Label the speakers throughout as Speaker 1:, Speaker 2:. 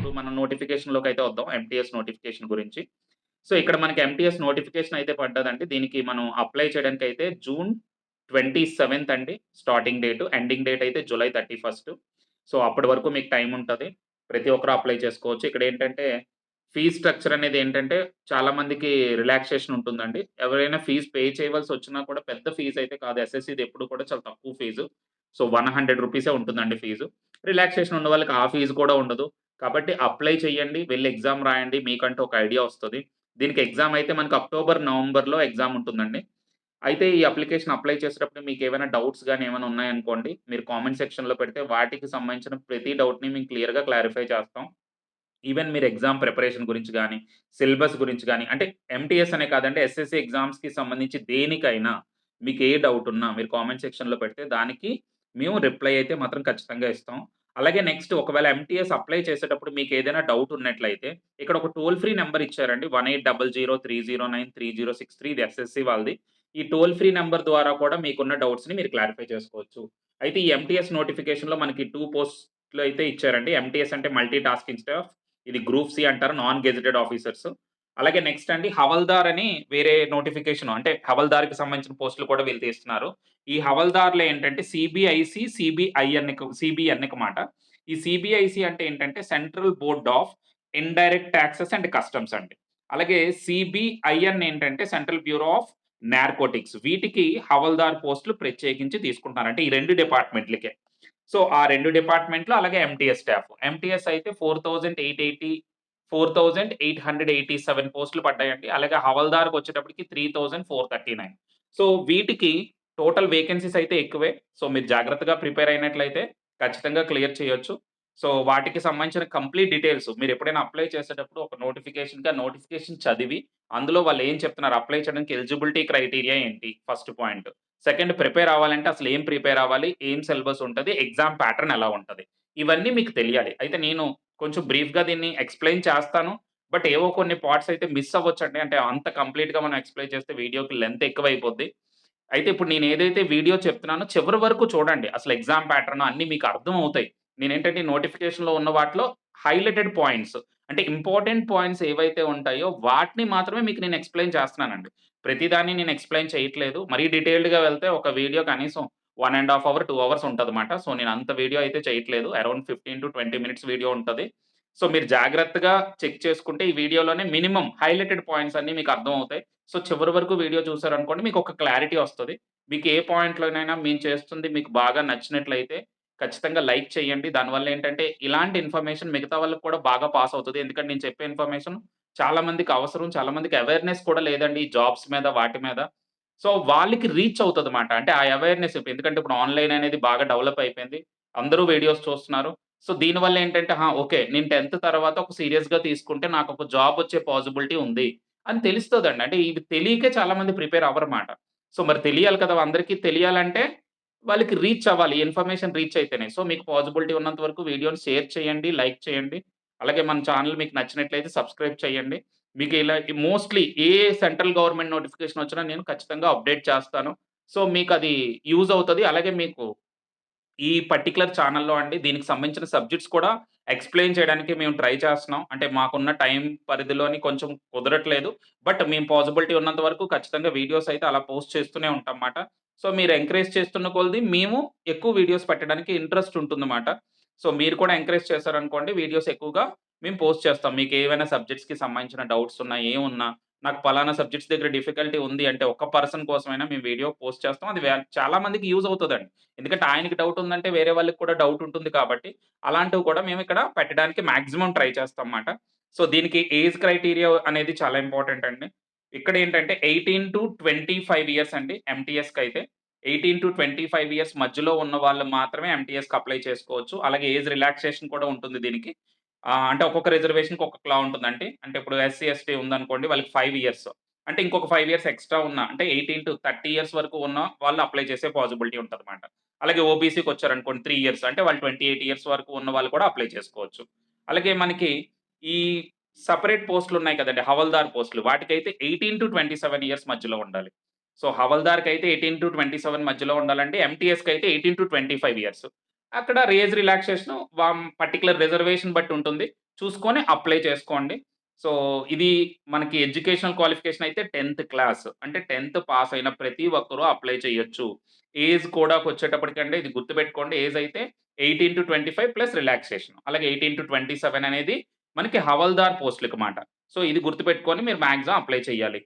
Speaker 1: ఇప్పుడు మనం నోటిఫికేషన్‌లోకి అయితే వద్దాం. ఎంటీఎస్ నోటిఫికేషన్ గురించి. సో, ఇక్కడ మనకి ఎంటీఎస్ నోటిఫికేషన్ అయితే పడ్డదండి. దీనికి మనం అప్లై చేయడానికైతే జూన్ 27థ్ అండి స్టార్టింగ్ డేట్. ఎండింగ్ డేట్ అయితే జులై 31. సో, అప్పటి వరకు మీకు టైమ్ ఉంటది. ప్రతి ఒక్కరు అప్లై చేసుకోవచ్చు. ఇక్కడేంటంటే ఫీజ్ స్ట్రక్చర్ అనేది ఏంటంటే చాలా మందికి రిలాక్సేషన్ ఉంటుందండి. ఎవరైనా ఫీజ్ పే చేయవలసొచ్చినా కూడా పెద్ద ఫీజ్ అయితే కాదు. ఎస్ఎస్‌సిది ఎప్పుడు కూడా చాలా తక్కువ ఫీజు. సో, రూ. 100 ఉంటుందండి ఫీజు. రిలాక్సేషన్ ఉన్న వాళ్ళకి ఆ ఫీజ్ కూడా ఉండదు. కాబట్టి అప్లై చేయండి. వెళ్లి ఎగ్జామ్ రాయండి. మీకంటూ ఒక ఐడియా వస్తది. దీనికి ఎగ్జామ్ అయితే మనకు అక్టోబర్, నవంబర్‌లో ఎగ్జామ్ ఉంటుందండి. అయితే ఈ అప్లికేషన్ అప్లై చేసేటప్పుడు మీకేమైనా డౌట్స్ గాని ఏమైనా ఉన్నాయనుకోండి, మీరు కామెంట్ సెక్షన్‌లో పెడితే వాటికి సంబంధించిన ప్రతి డౌట్‌ని మేము క్లియర్‌గా క్లారిఫై చేస్తాం. ఈవెన్ మీరు ఎగ్జామ్ ప్రిపరేషన్ గురించి గాని, సిలబస్ గురించి గాని అంటే ఎంటీఎస్ అనే కాదండి ఎస్ఎస్‌సి ఎగ్జామ్స్‌కి సంబంధించి దేనికైనా మీకు ఏ డౌట్ ఉన్నా మీరు కామెంట్ సెక్షన్‌లో పెడితే దానికి మేము రిప్లై అయితే మాత్రం ఖచ్చితంగా ఇస్తాం. అలాగే నెక్స్ట్ ఒకవేళ ఎంటీఎస్ అప్లై చేసేటప్పుడు మీకేదైనా డౌట్ ఉన్నట్లయితే ఇక్కడ ఒక టోల్ ఫ్రీ నంబర్ ఇచ్చారండి. 1800 309 3063 ఇది ఎస్ఎస్‌సి వాళ్ళది. ఈ టోల్ ఫ్రీ నంబర్ ద్వారా కూడా మీకున్న డౌట్స్‌ని మీరు క్లారిఫై చేసుకోవచ్చు. అయితే ఈ ఎంటీఎస్ నోటిఫికేషన్‌లో మనకి 2 పోస్ట్‌లు అయితే ఇచ్చారండి. ఎంటీఎస్ అంటే మల్టీ టాస్కింగ్ స్టాఫ్. ఇది గ్రూప్ సి అంటారు. Non gazetted officers. అలాగే నెక్స్ట్ అండి హవల్దార్ అని వేరే నోటిఫికేషన్ అంటే హవల్దార్‌కి సంబంధించిన పోస్టులు కూడా వీళ్ళు తీస్తున్నారు. ఈ హవల్దార్‌లో ఏంటంటే సిబిఐసి, సిబిఎన్‌కి మాట. ఈ సిబిఐసి అంటే ఏంటంటే central board of indirect taxes and customs అండి. అలాగే సిబిఐఎన్ ఏంటంటే సెంట్రల్ బ్యూరో ఆఫ్ నార్కోటిక్స్. వీటికి హవల్దార్ పోస్టులు ప్రత్యేకించి తీసుకుంటున్నారు. అంటే ఈ 2 డిపార్ట్‌మెంట్‌లకే. సో, ఆ 2 డిపార్ట్‌మెంట్‌లు అలాగే ఎంటీఎస్ స్టాఫ్. ఎంటీఎస్ అయితే 4,887 పోస్టులు పడ్డాయండి. అలాగే హవల్దార్‌కొచ్చేటప్పటికి 3,439. సో, వీటికి టోటల్ వేకెన్సీస్ అయితే ఎక్కువే. సో, మీరు జాగ్రత్తగా ప్రిపేర్ అయినట్లయితే ఖచ్చితంగా క్లియర్ చేయొచ్చు. సో, వాటికి సంబంధించిన కంప్లీట్ డీటెయిల్స్ మీరెప్పుడైనా అప్లై చేసేటప్పుడు ఒక నోటిఫికేషన్‌కి ఆ నోటిఫికేషన్ చదివి, అందులో వాళ్ళేం చెప్తున్నారు అప్లై చేయడానికి ఎలిజిబిలిటీ క్రైటీరియా ఏంటి? First point. సెకండ్ ప్రిపేర్ అవ్వాలంటే అసలు ఏం ప్రిపేర్ అవ్వాలి? ఏం సిలబస్ ఉంటది? ఎగ్జామ్ ప్యాటర్న్ ఎలా ఉంటది? ఇవన్నీ మీకు తెలియాలి. అయితే నేను కొంచెం బ్రీఫ్‌గా దీన్ని ఎక్స్‌ప్లెయిన్ చేస్తాను. బట్ ఏవో కొన్ని పార్ట్స్ అయితే మిస్ అవ్వొచ్చండి. అంటే అంత కంప్లీట్‌గా మనం ఎక్స్‌ప్లెయిన్ చేస్తే వీడియోకి లెంత్ ఎక్కువైపోద్ది. అయితే ఇప్పుడు నేనేదైతే వీడియో చెప్తున్నానో చివరి వరకు చూడండి. అసలు ఎగ్జామ్ ప్యాటర్న్ అన్నీ మీకు అర్థమవుతాయి. నేనేంటంటే నోటిఫికేషన్‌లో ఉన్న వాటిలో హైలైటెడ్ పాయింట్స్ అంటే ఇంపార్టెంట్ పాయింట్స్ ఏవైతే ఉంటాయో వాటిని మాత్రమే మీకు నేను ఎక్స్‌ప్లెయిన్ చేస్తున్నానండి. ప్రతిదాన్ని నేను ఎక్స్‌ప్లెయిన్ చేయట్లేదు. మరీ డీటెయిల్డ్‌గా వెళ్తే ఒక వీడియో కనీసం 1 ½ అవర్, 2 అవర్స్ ఉంటదన్నమాట. సో, నేను అంత వీడియో అయితే చేయట్లేదు. అరౌండ్ 15-20 మినిట్స్ వీడియో ఉంటది. సో, మీరు జాగ్రత్తగా చెక్ చేసుకుంటే ఈ వీడియోలోనే మినిమమ్ హైలైటెడ్ పాయింట్స్ అన్నీ మీకు అర్థమవుతాయి. సో, చివరి వరకు వీడియో చూసారనుకోండి మీకొక క్లారిటీ వస్తది. మీకు ఏ పాయింట్‌లోనైనా మేము చేస్తుంది మీకు బాగా నచ్చినట్లయితే ఖచ్చితంగా లైక్ చేయండి. దానివల్ల ఏంటంటే ఇలాంటి ఇన్ఫర్మేషన్ మిగతా వాళ్ళకి కూడా బాగా పాస్ అవుతది. ఎందుకంటే నేను చెప్పే ఇన్ఫర్మేషన్ చాలా మందికి అవసరం. చాలా మందికి అవేర్‌నెస్ కూడా లేదండి ఈ జాబ్స్ మీద వాటి మీద. సో, వాళ్ళకి రీచ్ అవుతదన్నమాట. అంటే ఆ అవేర్‌నెస్ ఎందుకంటే ఇప్పుడు ఆన్‌లైన్ అనేది బాగా డెవలప్ అయిపోయింది. అందరూ వీడియోస్ చూస్తున్నారు. సో, దీనివల్ల ఏంటంటే ఓకే. నేను 10థ్ తర్వాత ఒక సీరియస్‌గా తీసుకుంటే నాకొక జాబ్ వచ్చే పాసిబిలిటీ ఉంది అని తెలుస్తదండి. అంటే ఇవి తెలియకే చాలా మంది ప్రిపేర్ అవ్వరమాట. సో, మరి తెలియాలి కదా! అందరికీ తెలియాలంటే వాళ్ళకి రీచ్ అవ్వాలి. ఇన్ఫర్మేషన్ రీచ్ అయితేనే. సో, మీకు పాసిబిలిటీ ఉన్నంత వరకు వీడియోని షేర్ చేయండి, లైక్ చేయండి. అలాగే మన ఛానెల్ మీకు నచ్చినట్లయితే సబ్స్క్రైబ్ చేయండి. మీకు ఇలా మోస్ట్‌లీ ఏ సెంట్రల్ గవర్నమెంట్ నోటిఫికేషన్ వచ్చినా నేను ఖచ్చితంగా అప్డేట్ చేస్తాను. సో, మీకది యూజ్ అవుతది. అలాగే మీకు ఈ పర్టిక్యులర్ ఛానెల్‌లో అండి దీనికి సంబంధించిన సబ్జెక్ట్స్ కూడా ఎక్స్‌ప్లెయిన్ చేయడానికి మేము ట్రై చేస్తున్నాం. అంటే మాకున్న టైం పరిధిలోని కొంచెం కుదరట్లేదు. బట్ మేము పాసిబిలిటీ ఉన్నంత వరకు ఖచ్చితంగా వీడియోస్ అయితే అలా పోస్ట్ చేస్తూనే ఉంటాం మాట. సో, మీరు ఎంకరేజ్ చేస్తున్న కొలది మేము ఎక్కువ వీడియోస్ పెట్టడానికి ఇంట్రెస్ట్ ఉంటుందన్నమాట. సో, మీరు కూడా ఎంకరేజ్ చేశారనుకోండి వీడియోస్ ఎక్కువగా మేము పోస్ట్ చేస్తాం. మీకేవైనా సబ్జెక్ట్స్‌కి సంబంధించిన డౌట్స్ ఉన్నా, ఏమున్నా నాకు పలానా సబ్జెక్ట్స్ దగ్గర డిఫికల్టీ ఉంది అంటే ఒక్క పర్సన్ కోసమైనా మేము వీడియో పోస్ట్ చేస్తాం. అది చాలా మందికి యూజ్ అవుతదండి. ఎందుకంటే ఆయనకి డౌట్ ఉందంటే వేరే వాళ్ళకి కూడా డౌట్ ఉంటుంది కాబట్టి, అలాంటివి కూడా మేము ఇక్కడ పెట్టడానికి మాక్సిమం ట్రై చేస్తాం మాట. సో, దీనికి ఏజ్ క్రైటీరియా అనేది చాలా ఇంపార్టెంట్ అండి. ఇక్కడేంటంటే 18-25 ఇయర్స్ అండి ఎంటీఎస్‌కైతే. 18-25 ఇయర్స్ మధ్యలో ఉన్న వాళ్ళు మాత్రమే ఎంటీఎస్‌కి అప్లై చేసుకోవచ్చు. అలాగే ఏజ్ రిలాక్సేషన్ కూడా ఉంటుంది దీనికి. అంటే ఒక్కొక్క రిజర్వేషన్‌కి ఒక్కొక్కలా ఉంటుందండి. అంటే ఇప్పుడు ఎస్సీ, ఎస్టీ ఉందనుకోండి వాళ్ళకి 5 ఇయర్స్. అంటే ఇంకొక 5 ఇయర్స్ ఎక్స్‌ట్రా ఉన్న అంటే 18-30 ఇయర్స్ వరకు ఉన్న వాళ్ళు అప్లై చేసే పాసిబిలిటీ ఉంటదన్నమాట. అలాగే ఓబీసీకొచ్చారనుకోండి 3 ఇయర్స్ అంటే వాళ్ళు 28 ఇయర్స్ వరకు ఉన్న వాళ్ళు కూడా అప్లై చేసుకోవచ్చు. అలాగే మనకి ఈ సెపరేట్ పోస్టులున్నాయి కదండీ! హవల్దార్ పోస్టులు. వాటికైతే 18-27 ఇయర్స్ మధ్యలో ఉండాలి. సో, హవల్దార్‌కైతే 18-27 మధ్యలో ఉండాలండి. ఎంటీఎస్‌కైతే 18-25 ఇయర్స్. అక్కడ ఏజ్ రిలాక్సేషన్ పర్టిక్యులర్ రిజర్వేషన్ బట్టి ఉంటుంది. చూసుకొని అప్లై చేసుకోండి. సో, ఇది మనకి ఎడ్యుకేషనల్ క్వాలిఫికేషన్ అయితే 10థ్ క్లాస్. అంటే 10థ్ పాస్ అయిన ప్రతి ఒక్కరు అప్లై చేయొచ్చు. ఏజ్ కూడాకొచ్చేటప్పటికంటే ఇది గుర్తుపెట్టుకోండి. ఏజ్ అయితే 18-25 ప్లస్ రిలాక్సేషన్. అలాగే 18-27 అనేది మనకి హవల్దార్ పోస్ట్‌లకి మాట. సో, ఇది గుర్తుపెట్టుకొని మీరు మాక్సిమం అప్లై చేయాలి.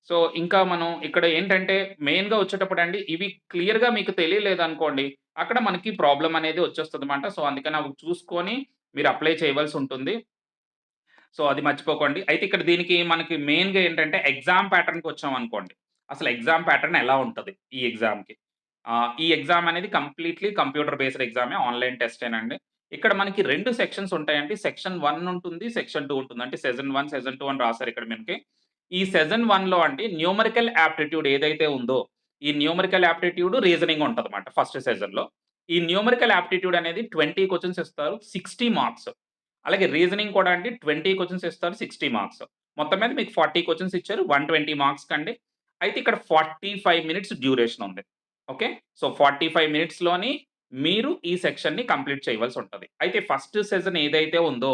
Speaker 1: సో, ఇంకా మనం ఇక్కడ ఏంటంటే మెయిన్‌గా వచ్చేటప్పుడండి ఇవి క్లియర్‌గా మీకు తెలియలేదనుకోండి, అక్కడ మనకి ప్రాబ్లమ్ అనేది వచ్చేస్తదన్నమాట. సో, అందుకని అవి చూసుకొని మీరు అప్లై చేయవలసుంటుంది. సో, అది మర్చిపోకండి. అయితే ఇక్కడ దీనికి మనకి మెయిన్‌గా ఏంటంటే ఎగ్జామ్ ప్యాటర్న్‌కొచ్చామనుకోండి. అసలు ఎగ్జామ్ ప్యాటర్న్ ఎలా ఉంటది ఈ ఎగ్జామ్‌కి? ఈ ఎగ్జామ్ అనేది కంప్లీట్‌లీ కంప్యూటర్ బేస్డ్ ఎగ్జామే. ఆన్‌లైన్ టెస్టేనండి. ఇక్కడ మనకి 2 సెక్షన్స్ ఉంటాయండి. సెక్షన్ 1 ఉంటుంది. సెక్షన్ 2 ఉంటుంది. అంటే సెషన్ 1, సెషన్ 2 అని రాసారు ఇక్కడ మనకి. ఈ సెషన్ 1లో అండి న్యూమరికల్ యాప్టిట్యూడ్ ఏదైతే ఉందో, ఈ న్యూమరికల్ యాప్టిట్యూడ్, రీజనింగ్ ఉంటదన్నమాట ఫస్ట్ సెషన్‌లో. ఈ న్యూమరికల్ యాప్టిట్యూడ్ అనేది 20 క్వెషన్స్ ఇస్తారు. 60 మార్క్స్. అలాగే రీజనింగ్ కూడా అండి 20 క్వెషన్స్ ఇస్తారు. 60 మార్క్స్. మొత్తం మీద మీకు 40 క్వెషన్స్ ఇచ్చారు. 120 మార్క్స్‌కండి. అయితే ఇక్కడ 45 మినిట్స్ డ్యూరేషన్ ఉంది. ఓకే. సో, 45 మినిట్స్‌లోని మీరు ఈ సెక్షన్‌ని కంప్లీట్ చేయవలసుంటది. అయితే ఫస్ట్ సెషన్ ఏదైతే ఉందో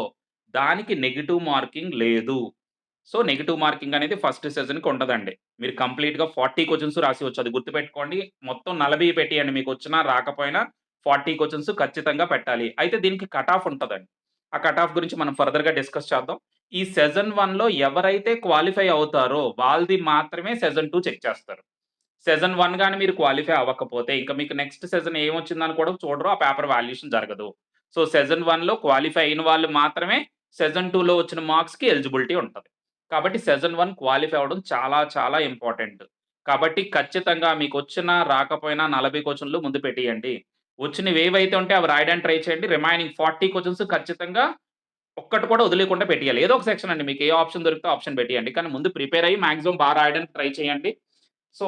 Speaker 1: దానికి నెగెటివ్ మార్కింగ్ లేదు. సో, నెగెటివ్ మార్కింగ్ అనేది ఫస్ట్ సెషన్‌కి ఉండదండి. మీరు కంప్లీట్‌గా 40 క్వెషన్స్ రాసేయొచ్చు. అది గుర్తుపెట్టుకోండి. మొత్తం 40 పెట్టియండి. మీకొచ్చినా రాకపోయినా 40 క్వెషన్స్ ఖచ్చితంగా పెట్టాలి. అయితే దీనికి కట్ ఆఫ్ ఉంటదండి. ఆ కట్ ఆఫ్ గురించి మనం ఫర్దర్‌గా డిస్కస్ చేద్దాం. ఈ సెషన్ 1లో ఎవరైతే క్వాలిఫై అవుతారో వాళ్ళది మాత్రమే సెషన్ 2 చెక్ చేస్తారు. సెషన్ 1 గాని మీరు క్వాలిఫై అవ్వకపోతే ఇంక మీకు నెక్స్ట్ సెషన్ ఏమొచ్చిందని కూడా చూడరు. ఆ పేపర్ వాల్యుయేషన్ జరగదు. సో, సెషన్ 1లో క్వాలిఫై అయిన వాళ్ళు మాత్రమే సెషన్ 2లో వచ్చిన మార్క్స్‌కి ఎలిజిబిలిటీ ఉంటది. కాబట్టి సెషన్ 1 క్వాలిఫై అవ్వడం చాలా చాలా ఇంపార్టెంట్. కాబట్టి ఖచ్చితంగా మీకొచ్చినా రాకపోయినా 40 క్వెషన్‌లు ముందు పెట్టియండి. వచ్చినవేవైతే ఉంటే అవి రాయడానికి ట్రై చేయండి. రిమైనింగ్ 40 క్వెషన్స్ ఖచ్చితంగా ఒక్కటి కూడా వదిలేయకుండా పెట్టియాలి. ఏదో ఒక సెక్షన్ అండి. మీకు ఏ ఆప్షన్ దొరికితే ఆ ఆప్షన్ పెట్టియండి. కానీ ముందు ప్రిపేర్ అయ్యి మాక్సిమం రాయడానికి ట్రై చేయండి. సో,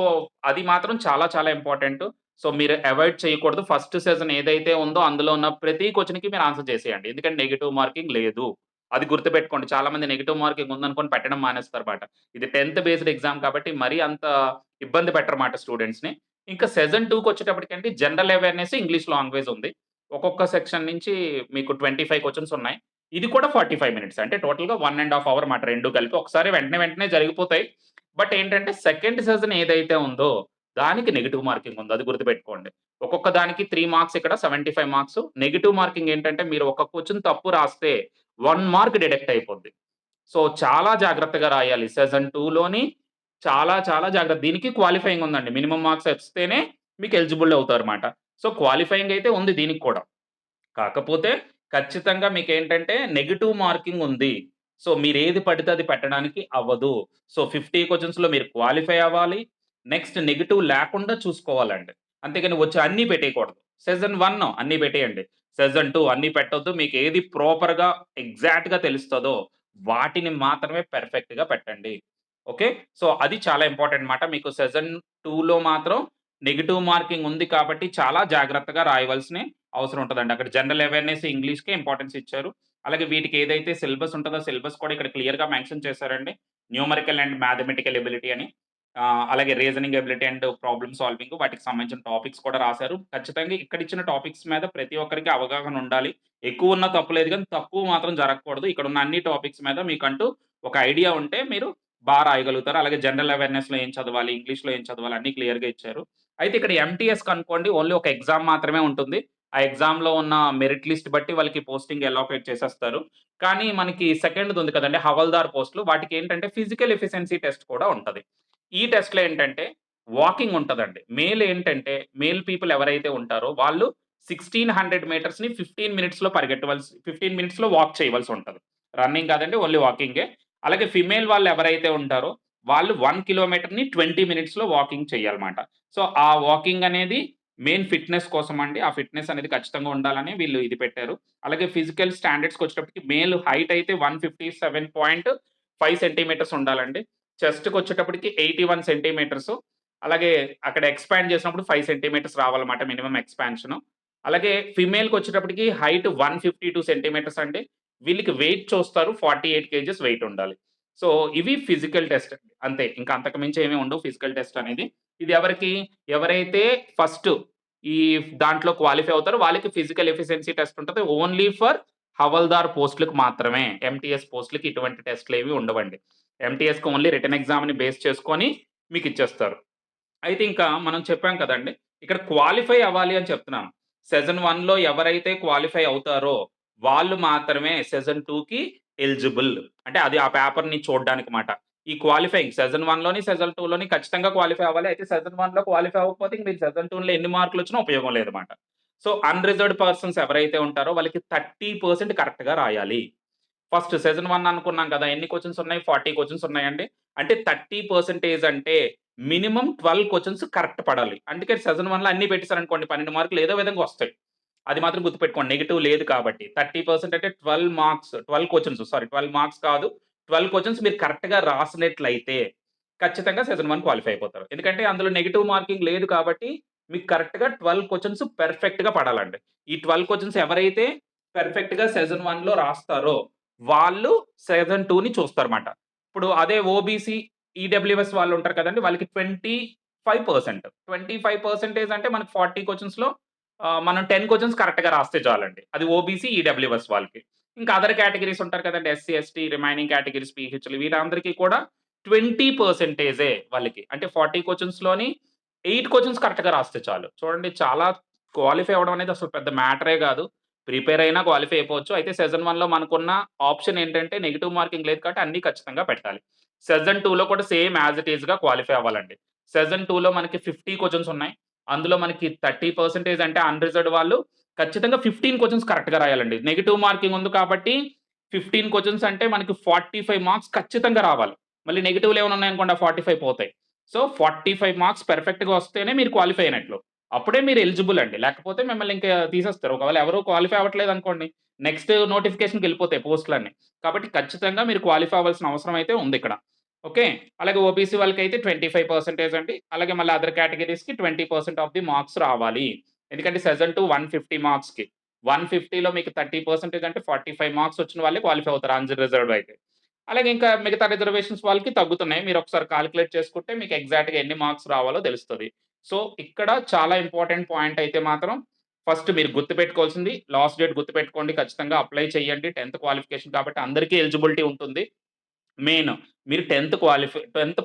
Speaker 1: అది మాత్రం చాలా చాలా ఇంపార్టెంటు. సో, మీరు అవాయిడ్ చేయకూడదు. ఫస్ట్ సెషన్ ఏదైతే ఉందో అందులో ఉన్న ప్రతి క్వెషన్‌కి మీరు ఆన్సర్ చేసేయండి. ఎందుకంటే నెగెటివ్ మార్కింగ్ లేదు. అది గుర్తుపెట్టుకోండి. చాలా మంది నెగెటివ్ మార్కింగ్ ఉందనుకోని పెట్టడం మానేస్తారన్నమాట. ఇది 10థ్ బేస్డ్ ఎగ్జామ్ కాబట్టి మరీ అంత ఇబ్బంది పెట్టరన్నమాట స్టూడెంట్స్‌ని. ఇంకా సెషన్ 2కొచ్చేటప్పటికండి జనరల్ అవేర్‌నెస్, ఇంగ్లీష్ లాంగ్వేజ్ ఉంది. ఒక్కొక్క సెక్షన్ నుంచి మీకు 25 క్వెషన్స్ ఉన్నాయి. ఇది కూడా 45 మినిట్స్. అంటే టోటల్‌గా 1 ½ అవర్ మాట 2 కలిపి. ఒకసారి వెంటనే వెంటనే జరిగిపోతాయి. బట్ ఏంటంటే సెకండ్ సెషన్ ఏదైతే ఉందో దానికి నెగెటివ్ మార్కింగ్ ఉంది. అది గుర్తుపెట్టుకోండి. ఒక్కొక్క దానికి 3 మార్క్స్ ఇక్కడ 75 మార్క్స్. నెగెటివ్ మార్కింగ్ ఏంటంటే మీరు ఒక క్వెషన్ తప్పు రాస్తే 1 మార్క్ డిడక్ట్ అయిపోద్ది. సో, చాలా జాగ్రత్తగా రాయాలి. సెషన్ 2లోని చాలా చాలా జాగ్రత్త. దీనికి క్వాలిఫైయింగ్ ఉందండి. మినిమమ్ మార్క్స్ వస్తేనే మీకు ఎలిజిబుల్ అవుతారుమాట. సో, క్వాలిఫైయింగ్ అయితే ఉంది దీనికి కూడా. కాకపోతే ఖచ్చితంగా మీకేంటంటే నెగెటివ్ మార్కింగ్ ఉంది. సో, మీరేది పడితే అది పెట్టడానికి అవ్వదు. సో, 50 క్వెషన్స్‌లో మీరు క్వాలిఫై అవ్వాలి. నెక్స్ట్ నెగెటివ్ లేకుండా చూసుకోవాలండి. అంతేగాని వచ్చి అన్నీ పెట్టేయకూడదు. సెషన్ 1 అన్నీ పెట్టేయండి. సెషన్ 2 అన్నీ పెట్టొద్దు. మీకేది ప్రాపర్‌గా ఎగ్జాక్ట్‌గా తెలుస్తదో వాటిని మాత్రమే పర్ఫెక్ట్‌గా పెట్టండి. ఓకే. సో, అది చాలా ఇంపార్టెంట్ మాట. మీకు సెషన్ 2లో మాత్రం నెగెటివ్ మార్కింగ్ ఉంది కాబట్టి చాలా జాగ్రత్తగా రాయవలసిన అవసరం ఉంటదండి. అక్కడ జనరల్ అవేర్‌నెస్, ఇంగ్లీష్‌కే ఇంపార్టెన్స్ ఇచ్చారు. అలాగే వీటికి ఏదైతే సిలబస్ ఉంటదో సిలబస్ కూడా ఇక్కడ క్లియర్‌గా మెన్షన్ చేశారండి. న్యూమరికల్ అండ్ మ్యాథమెటికల్ ఎబిలిటీ అని. అలాగే reasoning ability and problem solving వాటికి సంబంధించిన టాపిక్స్ కూడా రాశారు. ఖచ్చితంగా ఇక్కడ ఇచ్చిన టాపిక్స్ మీద ప్రతి ఒక్కరికి అవగాహన ఉండాలి. ఎక్కువున్నా తప్పులేదు గానీ, తక్కువ మాత్రం జరగకూడదు. ఇక్కడున్న అన్ని టాపిక్స్ మీద మీకంటూ ఒక ఐడియా ఉంటే మీరు రాయగలుగుతారు. అలాగే జనరల్ అవేర్‌నెస్‌లో ఏం చదవాలి, ఇంగ్లీష్‌లో ఏం చదవాలి అన్నీ క్లియర్‌గా ఇచ్చారు. అయితే ఇక్కడ ఎంటీఎస్ కనుకోండి ఓన్లీ ఒక ఎగ్జామ్ మాత్రమే ఉంటుంది. ఆ ఎగ్జామ్‌లో ఉన్న మెరిట్ లిస్ట్ బట్టి వాళ్ళకి పోస్టింగ్ అలోకేట్ చేసేస్తారు. కానీ మనకి సెకండ్‌ది ఉంది కదండీ! హవల్దార్ పోస్ట్‌లు వాటికేంటంటే ఫిజికల్ ఎఫిషియన్సీ టెస్ట్ కూడా ఉంటది. ఈ టెస్ట్‌లో ఏంటంటే వాకింగ్ ఉంటదండి. మేల్ పీపుల్ ఎవరైతే ఉంటారో వాళ్ళు 1600 మీటర్స్‌ని 15 మినిట్స్‌లో వాక్ చేయవలసుంటది. రన్నింగ్ కాదండి ఓన్లీ వాకింగే. అలాగే ఫీమేల్ వాళ్ళు ఎవరైతే ఉంటారో వాళ్ళు 1 కిలోమీటర్‌ని 20 మినిట్స్‌లో వాకింగ్ చేయాలమాట. సో, ఆ వాకింగ్ అనేది మెయిన్ ఫిట్‌నెస్ కోసమండి. ఆ ఫిట్‌నెస్ అనేది ఖచ్చితంగా ఉండాలని వీళ్ళు ఇది పెట్టారు. అలాగే ఫిజికల్ స్టాండర్డ్స్‌కొచ్చేటప్పటికి మేల్ హైట్ అయితే 157.5 సెంటీమీటర్స్ ఉండాలండి. చెస్ట్‌కొచ్చేటప్పటికి 81 సెంటీమీటర్స్. అలాగే అక్కడ ఎక్స్‌పాండ్ చేసినప్పుడు 5 సెంటీమీటర్స్ రావాలన్నమాట మినిమమ్ ఎక్స్‌పాన్షన్. అలాగే ఫీమేల్‌కొచ్చేటప్పటికి హైట్ 152 సెంటీమీటర్స్ అండి. వీళ్ళకి వెయిట్ చూస్తారు. 48 కేజెస్ వెయిట్ ఉండాలి. సో, ఇవి ఫిజికల్ టెస్ట్ అండి. అంతే. ఇంకా అంతకు మించి ఏమి ఉండవు ఫిజికల్ టెస్ట్ అనేది. ఇది ఎవరికి? ఎవరైతే ఫస్ట్ ఈ దాంట్లో క్వాలిఫై అవుతారో వాళ్ళకి ఫిజికల్ ఎఫిషియన్సీ టెస్ట్ ఉంటది. ఓన్లీ ఫర్ హవల్దార్ పోస్ట్‌లకి మాత్రమే. ఎంటీఎస్ పోస్ట్‌లకి ఇటువంటి టెస్ట్‌లేవి ఉండవండి. ఎంటీఎస్‌కి ఓన్లీ రిటన్ ఎగ్జామ్‌ని బేస్ చేసుకొని మీకిచ్చేస్తారు. అయితే ఇంకా మనం చెప్పాం కదండీ! ఇక్కడ క్వాలిఫై అవ్వాలి అని చెప్తున్నాను. సెషన్ 1లో ఎవరైతే క్వాలిఫై అవుతారో, వాళ్ళు మాత్రమే సెషన్ 2కి ఎలిజిబుల్. అంటే అది ఆ పేపర్‌ని చూడ్డానికి మాట. ఈ క్వాలిఫైయింగ్ సెషన్ 1లోని, సెషన్ 2లోని ఖచ్చితంగా క్వాలిఫై అవ్వాలి. అయితే సెషన్ 1లో క్వాలిఫై అవ్వకపోతే ఇంక మీరు సెషన్ 2లో ఎన్ని మార్కులొచ్చినా ఉపయోగం లేదన్నమాట. సో, అన్‌రిజర్వ్డ్ పర్సన్స్ ఎవరైతే ఉంటారో వాళ్ళకి 30% కరెక్ట్‌గా రాయాలి. ఫస్ట్ సెషన్ 1 అనుకున్నాం కదా! ఎన్ని క్వెషన్స్ ఉన్నాయి? 40 క్వెషన్స్ ఉన్నాయండి. అంటే 30% అంటే మినిమమ్ 12 క్వెషన్స్ కరెక్ట్ పడాలి. అందుకే సెషన్ 1లో అన్నీ పెట్టేసారనుకోండి 12 మార్కులు ఏదో విధంగా వస్తాయి. అది మాత్రం గుర్తుపెట్టుకోండి. నెగెటివ్ లేదు కాబట్టి. 30% అంటే 12 మార్క్స్ 12 క్వెషన్స్ సారీ 12 మార్క్స్ కాదు. 12 క్వెషన్స్ మీరు కరెక్ట్‌గా రాసినట్లయితే ఖచ్చితంగా సెషన్ 1 క్వాలిఫై అయిపోతారు. ఎందుకంటే అందులో నెగెటివ్ మార్కింగ్ లేదు కాబట్టి మీకు కరెక్ట్‌గా 12 క్వెషన్స్ పర్ఫెక్ట్‌గా పడాలండి. ఈ 12 క్వెషన్స్ ఎవరైతే పర్ఫెక్ట్‌గా సెషన్ 1లో రాస్తారో వాళ్ళు సెషన్ 2ని చూస్తారమాట. ఇప్పుడు అదే ఓబీసీ, ఈడబ్ల్యూఎస్ వాళ్ళుంటారు కదండీ! వాళ్ళకి 25% 25% అంటే మనకు 40 క్వెషన్స్‌లో మనం 10 క్వెషన్స్ కరెక్ట్‌గా రాస్తే చాలండి. అది ఓబీసీ, ఈడబ్ల్యూఎస్ వాళ్ళకి. ఇంకా అదర్ కేటగరీస్ ఉంటారు కదండీ! ఎస్సీ, ఎస్టీ, రిమైనింగ్ కేటగరీస్, పీహెచ్‌లు వీళ్ళందరికీ కూడా 20% వాళ్ళకి. అంటే 40 క్వెషన్స్‌లోని 8 క్వెషన్స్ కరెక్ట్‌గా రాస్తే చాలు. చూడండి చాలా క్వాలిఫై అవ్వడం అనేది అసలు పెద్ద మ్యాటరే గాదు. ప్రిపేర్ అయినా క్వాలిఫై అయిపోవచ్చు. అయితే సెషన్ 1లో మనకున్న ఆప్షన్ ఏంటంటే నెగెటివ్ మార్కింగ్ లేదు కాబట్టి అన్నీ ఖచ్చితంగా పెట్టాలి. సెషన్ 2లో కూడా సేమ్ యాస్ ఇట్ ఈస్‌గా క్వాలిఫై అవ్వాలండి. సెషన్ 2లో మనకి 50 క్వెషన్స్ ఉన్నాయి. అందులో మనకి 30% అంటే అన్‌రిజర్వ్డ్ వాళ్ళు ఖచ్చితంగా 15 క్వెషన్స్ కరెక్ట్‌గా రాయాలండి. నెగెటివ్ మార్కింగ్ ఉంది కాబట్టి 15 క్వెషన్స్ అంటే మనకి 45 మార్క్స్ ఖచ్చితంగా రావాలి. మళ్ళీ నెగెటివ్‌లు ఏమైనా ఉన్నాయనుకోండి ఆ 45 పోతాయి. సో, 45 మార్క్స్ పర్ఫెక్ట్‌గా వస్తేనే మీరు క్వాలిఫై అయినట్లు. అప్పుడే మీరు ఎలిజిబుల్ అండి. లేకపోతే మిమ్మల్ని ఇంకా తీసేస్తారు. ఒకవేళ ఎవరు క్వాలిఫై అవ్వట్లేదనుకోండి, నెక్స్ట్ నోటిఫికేషన్‌కెళ్ళిపోతాయి పోస్ట్‌లన్నీ. కాబట్టి ఖచ్చితంగా మీరు క్వాలిఫై అవ్వాల్సిన అవసరం అయితే ఉందిక్కడ. ఓకే. అలాగే ఓబీసీ వాళ్ళకైతే 25% అండి. అలాగే మళ్ళీ అదర్ కేటగరీస్‌కి 20% ఆఫ్ ది మార్క్స్ రావాలి. ఎందుకంటే సెషన్ 2 150 మార్క్స్‌కి. 150లో మీకు 30% అంటే 45 మార్క్స్ వచ్చిన వాళ్ళే క్వాలిఫై అవుతారు అన్‌రిజర్వ్డ్ అయితే. అలాగే ఇంకా మిగతా రిజర్వేషన్స్ వాళ్ళకి తగ్గుతున్నాయి. మీరొకసారి కాలిక్యులేట్ చేసుకుంటే మీకు ఎగ్జాక్ట్‌గా ఎన్ని మార్క్స్ రావాలో తెలుస్తది. సో, ఇక్కడ చాలా ఇంపార్టెంట్ పాయింట్ అయితే మాత్రం ఫస్ట్ మీరు గుర్తుపెట్టుకోవాల్సింది లాస్ట్ డేట్ గుర్తుపెట్టుకోండి. ఖచ్చితంగా అప్లై చేయండి. 10థ్ క్వాలిఫికేషన్ కాబట్టి అందరికీ ఎలిజిబిలిటీ ఉంటుంది. మెయిన్ మీరు 10థ్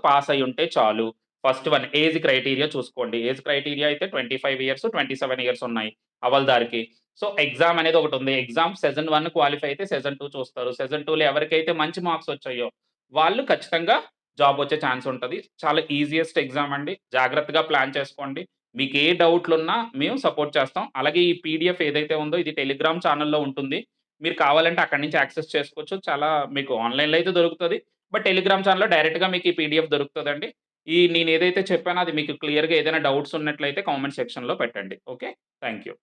Speaker 1: పాస్ అయ్యుంటే చాలు. ఫస్ట్ వన్ ఏజ్ క్రైటీరియా చూసుకోండి. ఏజ్ క్రైటీరియా అయితే 25 ఇయర్స్, 27 ఇయర్స్ ఉన్నాయి హవల్దార్‌కి. సో, ఎగ్జామ్ అనేది ఒకటుంది. ఎగ్జామ్ సెషన్ 1 క్వాలిఫై అయితే సెషన్ 2 చూస్తారు. సెషన్ 2లో ఎవరికైతే మంచి మార్క్స్ వచ్చాయో వాళ్ళు ఖచ్చితంగా జాబ్ వచ్చే ఛాన్స్ ఉంటది. చాలా ఈజియెస్ట్ ఎగ్జామ్ అండి. జాగ్రత్తగా ప్లాన్ చేసుకోండి. మీకే డౌట్‌లున్నా మేము సపోర్ట్ చేస్తాం. అలాగే ఈ పీడీఎఫ్ ఏదైతే ఉందో ఇది టెలిగ్రామ్ ఛానెల్‌లో ఉంటుంది. మీరు కావాలంటే అక్కడి నుంచి యాక్సెస్ చేసుకోవచ్చు. చాలా మీకు ఆన్‌లైన్‌లో అయితే దొరుకుతది. బట్ టెలిగ్రామ్ ఛానెల్‌లో డైరెక్ట్‌గా మీకు ఈ పీడీఎఫ్ దొరుకుతదండి. నేను ఏదైతే చెప్పానో అది మీకు క్లియర్‌గా ఏదైనా డౌట్స్ ఉన్నట్లయితే కామెంట్ సెక్షన్‌లో పెట్టండి. ఓకే. Thank you.